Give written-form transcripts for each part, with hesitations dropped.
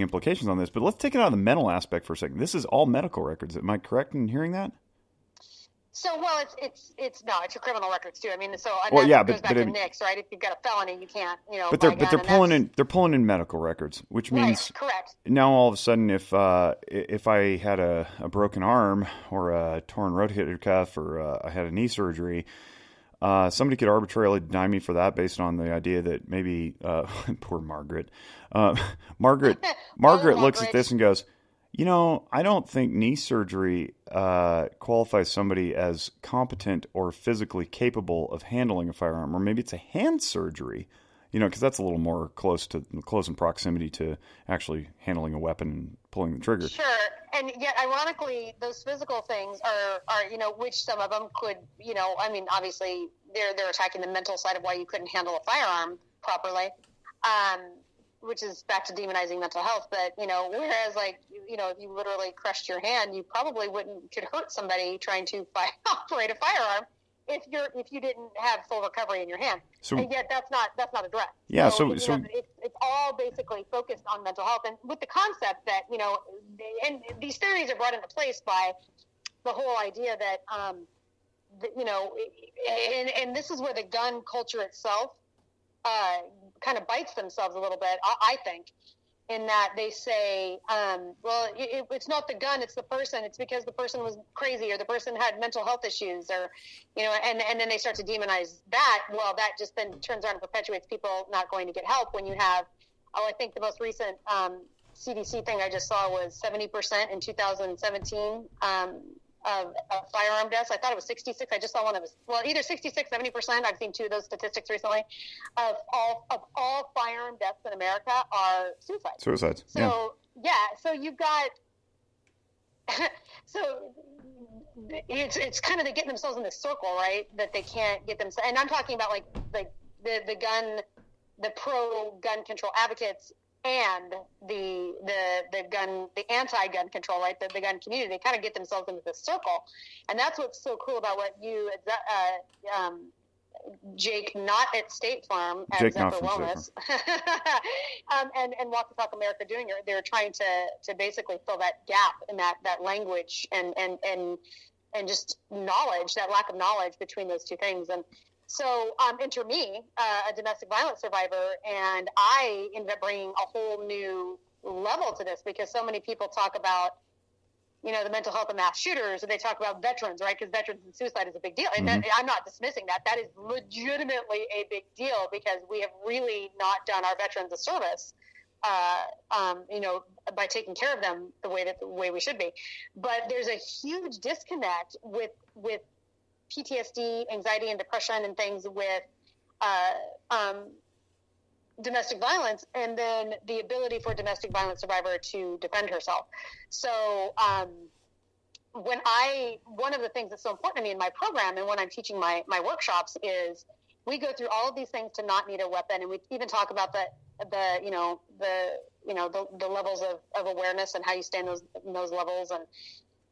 implications on this, but let's take it out of the mental aspect for a second. This is all medical records. Am I correct in hearing that? So, well, it's your criminal records too. I mean, so and Well, that yeah, goes back but to NICS, right? If you've got a felony, you can't, but buy a they're gun, they're pulling in medical records, which means right, correct. now all of a sudden if I had a broken arm or a torn rotator cuff or I had a knee surgery, somebody could arbitrarily deny me for that based on the idea that maybe poor Margaret, Margaret looks at this and goes, I don't think knee surgery qualifies somebody as competent or physically capable of handling a firearm, or maybe it's a hand surgery, because that's a little more close in proximity to actually handling a weapon and pulling the trigger. Sure, and yet ironically, those physical things are which some of them could, I mean, obviously they're attacking the mental side of why you couldn't handle a firearm properly. Which is back to demonizing mental health. But, whereas if you literally crushed your hand, you probably could hurt somebody trying to operate a firearm if you didn't have full recovery in your hand. So, and yet that's not addressed. Yeah. So it's all basically focused on mental health, and with the concept that, and these theories are brought into place by the whole idea that, and this is where the gun culture itself, kind of bites themselves a little bit, I think, in that they say, it's not the gun, it's the person. It's because the person was crazy or the person had mental health issues or, and then they start to demonize that. Well, that just then turns around and perpetuates people not going to get help when you have, I think the most recent CDC thing I just saw was 70% in 2017 of firearm deaths. I thought it was 66. I just saw one that was, either 66, 70%. I've seen two of those statistics recently of all firearm deaths in America are suicides. Suicides. So, so you've got, so it's kind of, they get themselves in this circle, right? That they can't get them. And I'm talking about like the pro gun control advocates and the anti-gun control, right? The gun community, they kind of get themselves into this circle. And that's what's so cool about what you, Jake, not at State Farm, at Zephyr Wellness, and Walk the Talk America doing it. They're trying to basically fill that gap in that language and just knowledge, that lack of knowledge between those two things. And so enter me, a domestic violence survivor, and I ended up bringing a whole new level to this because so many people talk about, the mental health of mass shooters, and they talk about veterans, right? Because veterans and suicide is a big deal. And I'm not dismissing that. That is legitimately a big deal because we have really not done our veterans a service, by taking care of them the way we should be. But there's a huge disconnect with PTSD, anxiety, and depression and things with domestic violence, and then the ability for a domestic violence survivor to defend herself. So one of the things that's so important to me in my program and when I'm teaching my workshops is we go through all of these things to not need a weapon, and we even talk about the levels of awareness and how you stay in those levels,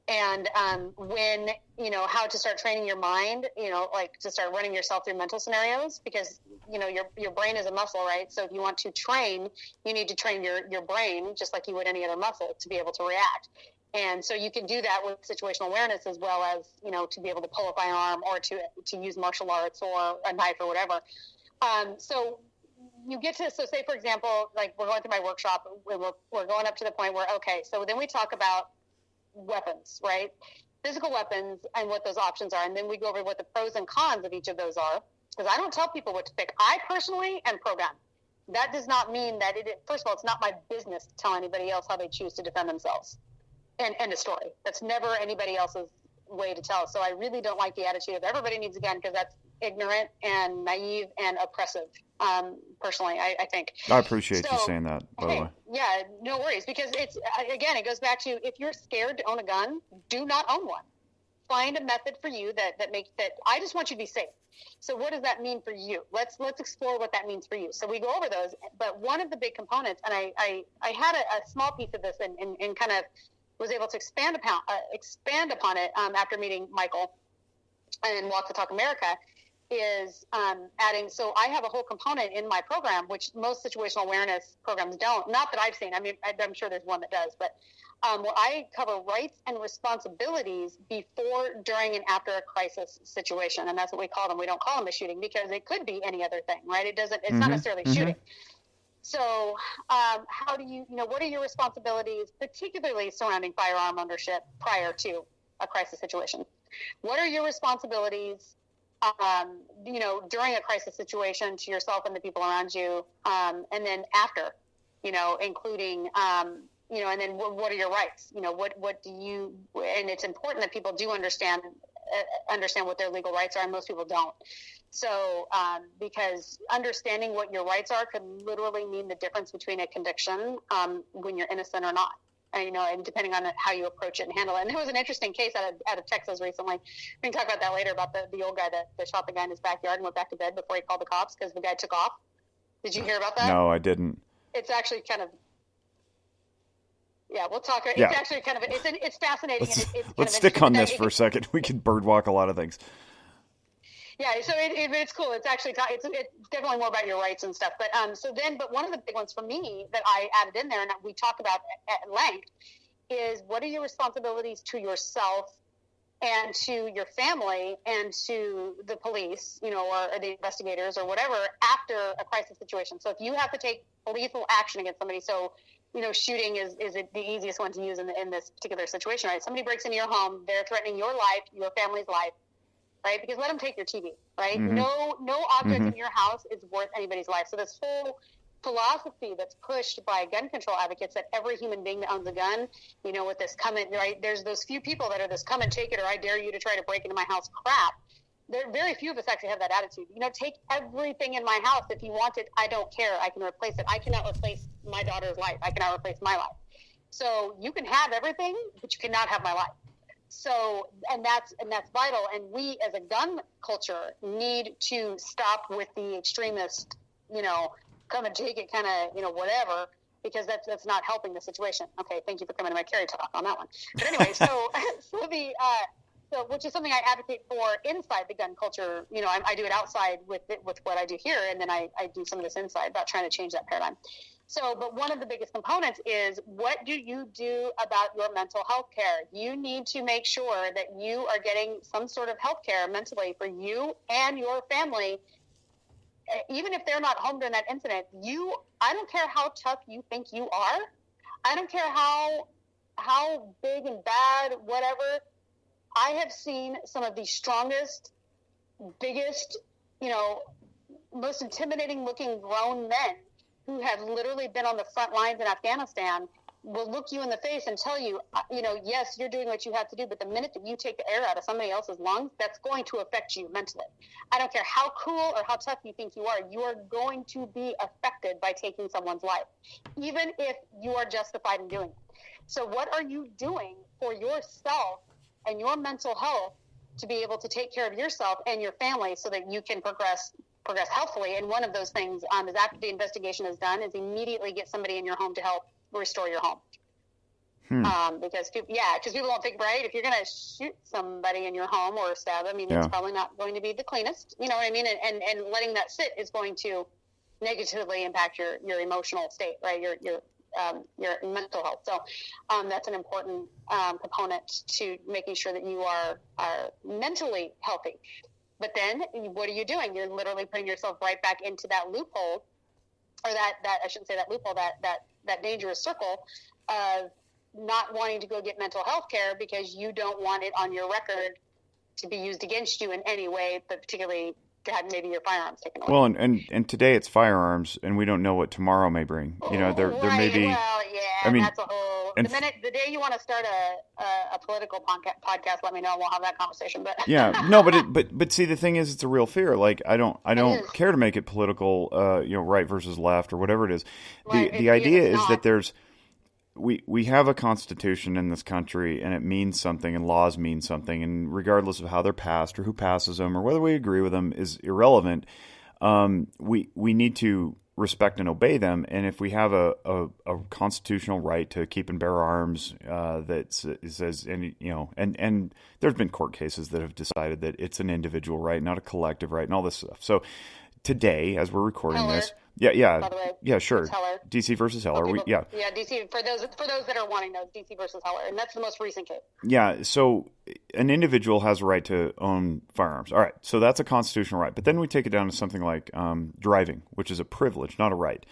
and when, how to start training your mind, like to start running yourself through mental scenarios, because, your brain is a muscle, right? So if you want to train, you need to train your brain just like you would any other muscle to be able to react. And so you can do that with situational awareness as well as, to be able to pull a firearm or to use martial arts or a knife or whatever. So you get to, so say, for example, like we're going through my workshop, we're going up to the point where, okay, so then we talk about weapons, right? Physical weapons and what those options are. And then we go over what the pros and cons of each of those are. Because I don't tell people what to pick. I personally am pro-gun. That does not mean that first of all, it's not my business to tell anybody else how they choose to defend themselves. And end of story. That's never anybody else's way to tell. So I really don't like the attitude of everybody needs a gun because that's ignorant and naive and oppressive. Personally, I think. I appreciate you saying that, by the way. Yeah, no worries. Because it goes back to, if you're scared to own a gun, do not own one. Find a method for you that I just want you to be safe. So what does that mean for you? Let's explore what that means for you. So we go over those, but one of the big components, and I had a small piece of this and kind of was able to expand upon it after meeting Michael and Walk the Talk America, is adding. So I have a whole component in my program, which most situational awareness programs don't. Not that I've seen. I mean, I'm sure there's one that does, but where I cover rights and responsibilities before, during, and after a crisis situation, and that's what we call them. We don't call them a shooting because it could be any other thing, right? It doesn't. It's not necessarily shooting. So, how do you, what are your responsibilities, particularly surrounding firearm ownership prior to a crisis situation? What are your responsibilities, during a crisis situation to yourself and the people around you, and then after, including, and then what are your rights? What do you, and it's important that people do understand what their legal rights are, and most people don't. So, because understanding what your rights are could literally mean the difference between a conviction when you're innocent or not. And, and depending on how you approach it and handle it. And there was an interesting case out of Texas recently. We can talk about that later, about the old guy that shot the guy in his backyard and went back to bed before he called the cops because the guy took off. Did you hear about that? No, I didn't. It's actually kind of, yeah, we'll talk. It's actually kind of, it's fascinating. Let's stick on this for a second. We can birdwalk a lot of things. Yeah, so it's cool. It's actually it's definitely more about your rights and stuff. But but one of the big ones for me that I added in there and that we talk about at length is, what are your responsibilities to yourself and to your family and to the police, or the investigators or whatever after a crisis situation. So if you have to take lethal action against somebody, so shooting is the easiest one to use in this particular situation, right? Somebody breaks into your home, they're threatening your life, your family's life. Right? Because let them take your TV, right? No object in your house is worth anybody's life. So this whole philosophy that's pushed by gun control advocates that every human being that owns a gun, with this right? There's those few people that are this come and take it, or I dare you to try to break into my house crap. There very few of us actually have that attitude. Take everything in my house. If you want it, I don't care. I can replace it. I cannot replace my daughter's life. I cannot replace my life. So you can have everything, but you cannot have my life. So, and that's vital. And we as a gun culture need to stop with the extremist, come and take it kind of, whatever, because that's not helping the situation. Okay. Thank you for coming to my Kerry talk on that one. But anyway, so which is something I advocate for inside the gun culture. I do it outside with what I do here. And then I do some of this inside about trying to change that paradigm. So, but one of the biggest components is, what do you do about your mental health care? You need to make sure that you are getting some sort of health care mentally for you and your family. Even if they're not home during that incident, I don't care how tough you think you are. I don't care how big and bad, whatever. I have seen some of the strongest, biggest, most intimidating looking grown men who have literally been on the front lines in Afghanistan will look you in the face and tell you, yes, you're doing what you have to do, but the minute that you take the air out of somebody else's lungs, that's going to affect you mentally. I don't care how cool or how tough you think you are going to be affected by taking someone's life, even if you are justified in doing it. So what are you doing for yourself and your mental health to be able to take care of yourself and your family so that you can progress healthfully? And one of those things is, after the investigation is done, is immediately get somebody in your home to help restore your home. Because people don't think, right, if you're going to shoot somebody in your home or stab them, it's probably not going to be the cleanest, you know what I mean? And letting that sit is going to negatively impact your emotional state, right? Your mental health. So that's an important component to making sure that you are mentally healthy. But then what are you doing? You're literally putting yourself right back into that loophole, or that I shouldn't say that loophole, that dangerous circle of not wanting to go get mental health care because you don't want it on your record to be used against you in any way, but particularly to have maybe your firearms taken away. Well, and today it's firearms, and we don't know what tomorrow may bring. There may be. Well, yeah, that's a whole. The day you want to start a political podcast, let me know. We'll have that conversation. But yeah, no, but see, the thing is, it's a real fear. Like I don't care to make it political. Right versus left or whatever it is. The idea is that there's. We have a constitution in this country, and it means something, and laws mean something, and regardless of how they're passed or who passes them or whether we agree with them is irrelevant. We need to respect and obey them. And if we have a constitutional right to keep and bear arms, that says, and there's been court cases that have decided that it's an individual right, not a collective right, and all this stuff. So today, as we're recording Heller, this, by the way, yeah, sure, Heller. DC versus Heller, DC for those that are wanting those, DC versus Heller, and that's the most recent case. Yeah, so an individual has a right to own firearms. All right, so that's a constitutional right. But then we take it down to something like driving, which is a privilege, not a right.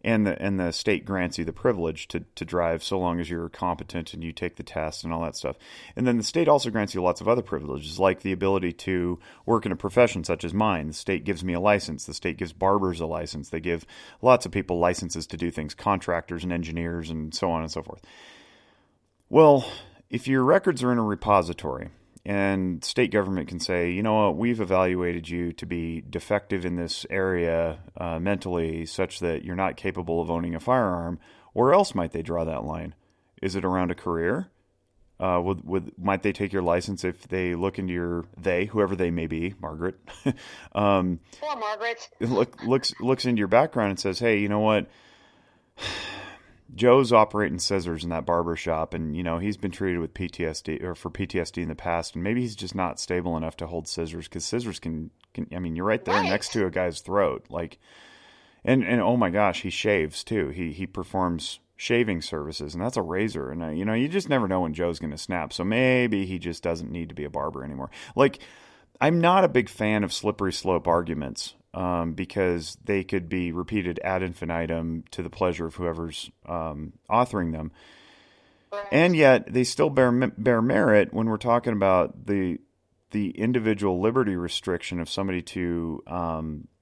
And the state grants you the privilege to drive so long as you're competent and you take the test and all that stuff. And then the state also grants you lots of other privileges, like the ability to work in a profession such as mine. The state gives me a license. The state gives barbers a license. They give lots of people licenses to do things, contractors and engineers and so on and so forth. Well, if your records are in a repository and state government can say, you know what, we've evaluated you to be defective in this area mentally such that you're not capable of owning a firearm, where else might they draw that line? Is it around a career? Might they take your license if they look into whoever they may be, Margaret, Poor Margaret. looks into your background and says, hey, you know what? Joe's operating scissors in that barber shop, and he's been treated with PTSD or for PTSD in the past, and maybe he's just not stable enough to hold scissors, because scissors can you're right there next to a guy's throat, and oh my gosh, he shaves too. He performs shaving services, and that's a razor, and you just never know when Joe's going to snap. So maybe he just doesn't need to be a barber anymore. I'm not a big fan of slippery slope arguments. Because they could be repeated ad infinitum to the pleasure of whoever's authoring them. Right. And yet they still bear merit when we're talking about the individual liberty restriction of somebody to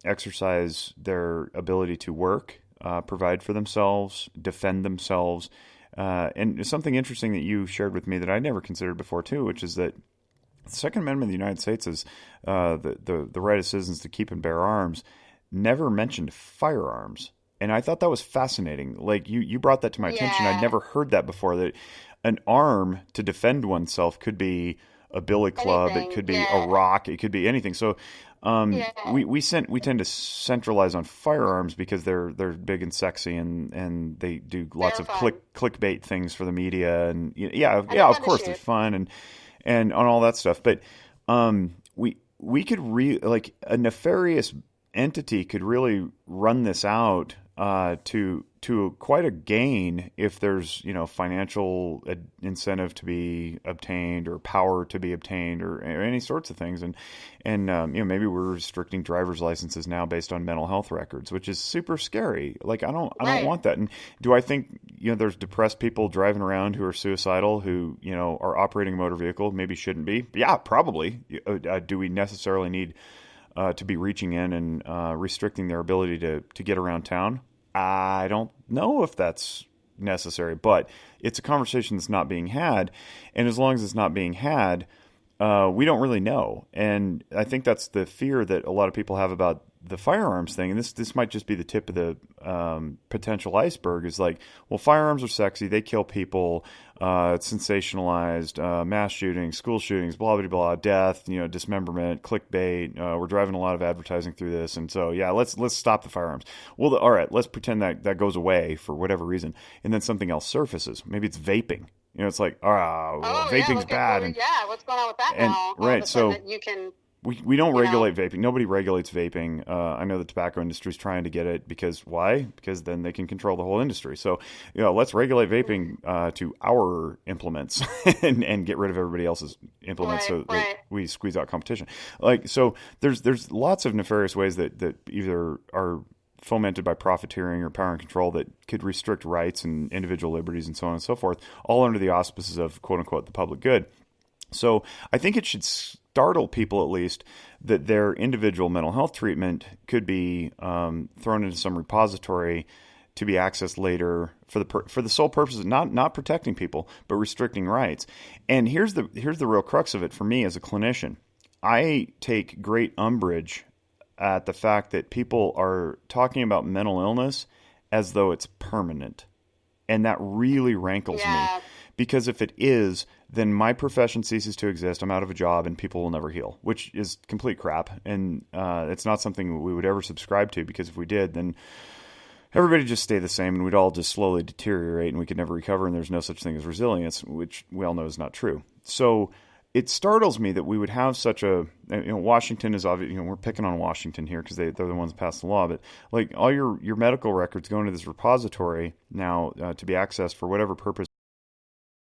exercise their ability to work, provide for themselves, defend themselves. And something interesting that you shared with me that I never considered before too, which is that the Second Amendment of the United States is the right of citizens to keep and bear arms, never mentioned firearms. And I thought that was fascinating. You brought that to my attention. I'd never heard that before, that an arm to defend oneself could be a billy club, it could be a rock, it could be anything. So we tend to centralize on firearms because they're big and sexy, and they do lots of clickbait things for the media, and of course they're fun and on all that stuff. But we could a nefarious entity could really run this out to quite a gain if there's financial incentive to be obtained or power to be obtained or any sorts of things, and maybe we're restricting driver's licenses now based on mental health records, which is super scary. I don't want that. And do I think there's depressed people driving around who are suicidal who are operating a motor vehicle, maybe shouldn't be? Yeah, probably. Do we necessarily need to be reaching in and restricting their ability to get around town? I don't know if that's necessary, but it's a conversation that's not being had. And as long as it's not being had, we don't really know. And I think that's the fear that a lot of people have about the firearms thing. And this might just be the tip of the potential iceberg, is firearms are sexy. They kill people. It's sensationalized, mass shootings, school shootings, blah, blah, blah, death, dismemberment, clickbait. We're driving a lot of advertising through this. And so, let's stop the firearms. Well, all right, let's pretend that goes away for whatever reason. And then something else surfaces. Maybe it's vaping. It's vaping's bad. What's going on with that now? Right, so you can... We don't regulate vaping. Nobody regulates vaping. I know the tobacco industry is trying to get it because why? Because then they can control the whole industry. So, let's regulate vaping to our implements and get rid of everybody else's implements that we squeeze out competition. So there's lots of nefarious ways that either are fomented by profiteering or power and control that could restrict rights and individual liberties and so on and so forth, all under the auspices of quote unquote the public good. So I think it should startle people, at least, that their individual mental health treatment could be thrown into some repository to be accessed later for the sole purpose of not protecting people, but restricting rights. And here's the real crux of it for me as a clinician. I take great umbrage at the fact that people are talking about mental illness as though it's permanent. And that really rankles me. Because if it is, then my profession ceases to exist. I'm out of a job and people will never heal, which is complete crap. And it's not something we would ever subscribe to, because if we did, then everybody just stay the same and we'd all just slowly deteriorate and we could never recover and there's no such thing as resilience, which we all know is not true. So it startles me that we would have such a, Washington is obvious, we're picking on Washington here because they're the ones that passed the law, but like all your medical records go into this repository now to be accessed for whatever purpose